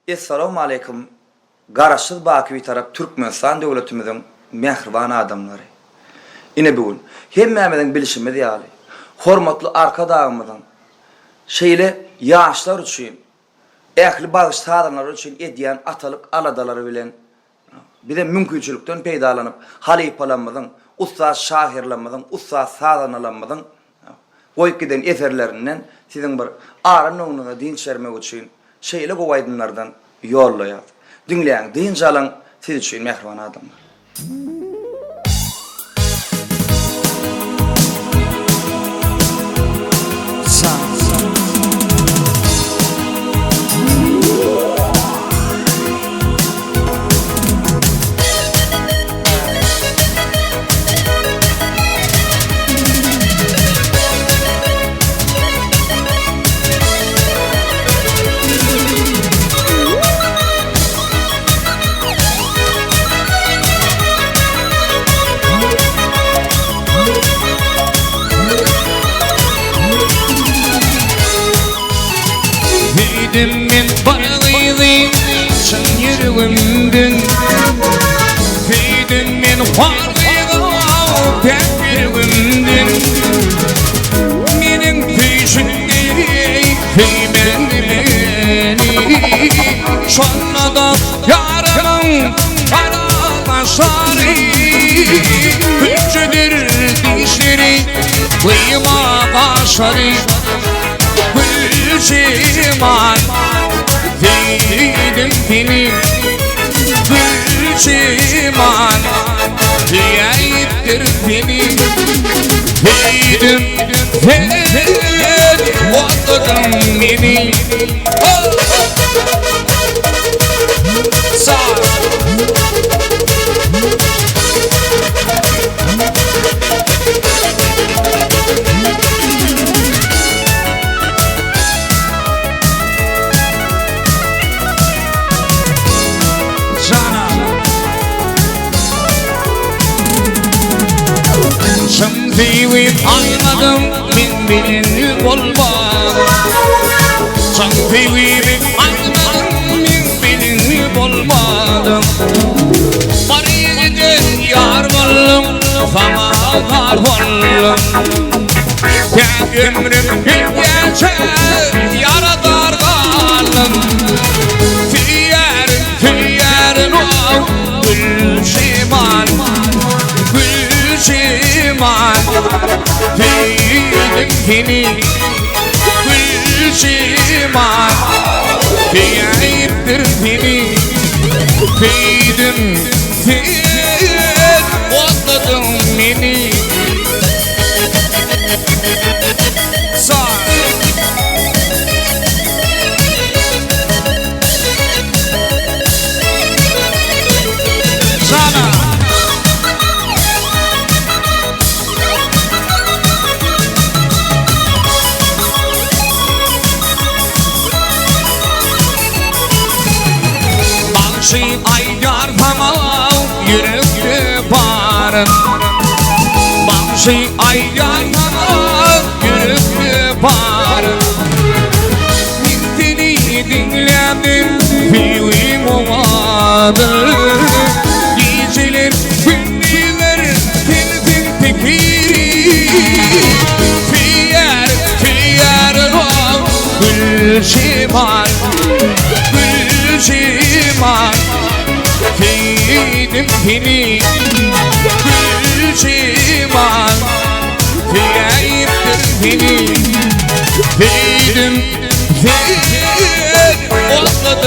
Esselamu aleyküm. Garaşsyz Baky bir tarap Türkmenistan döwletimiziň mehriban adamlary. Ine bugün hemmemizin bilişimi diýaly. Hormatly arkadaşlarymyzyň şeýle ýaşlar üçin, ähli bagyş sadanlar üçin edýän atalyk aladalary bilen bir de mümkinçilikden peýdalanyp halipalarymyzyň, ustaz şahirlerimizin, ustaz sadanalarimizin goýup giden eserlerinden siziň bir aran öňüňe dinçermek üçin şeýle gowaýdynlardan ýollaýar. Dinleýän, diýinçe alan siz üçin mehriban adamlar. Min barğıydı çın yüreğimden Feydim min varlıydı yüreğimden Menin peşinde feymendi beni Şonda da yarımın arkadaşları Hüccüdür dişleri kıyma kaşları Gülçiman Feydim beni Gülçiman Feyiptir beni Feydim Feydim Otladın beni Sağ Sevip anladım min bileni bolmaz Sen sevip anladım min bileni bolmadım Bariyeden yar bollum sana kar bollum Tek ömrüm gülgece yaradar kalım Tüyer o gülşiman Gülşiman Feydim beni Gülşiman Feyiptir beni Feydim Feydim Otladın beni Sağ Sana Ayyar tamam yürekte parın Bamşi ayyar tamam yürekte parın Mintini dinledim fiyim olmadı Geceler günler telefin tekiri Fiyer o gülşiman Gülşiman Feydim beni Gülşiman Feyiptir beni Feydim Feydim Otladın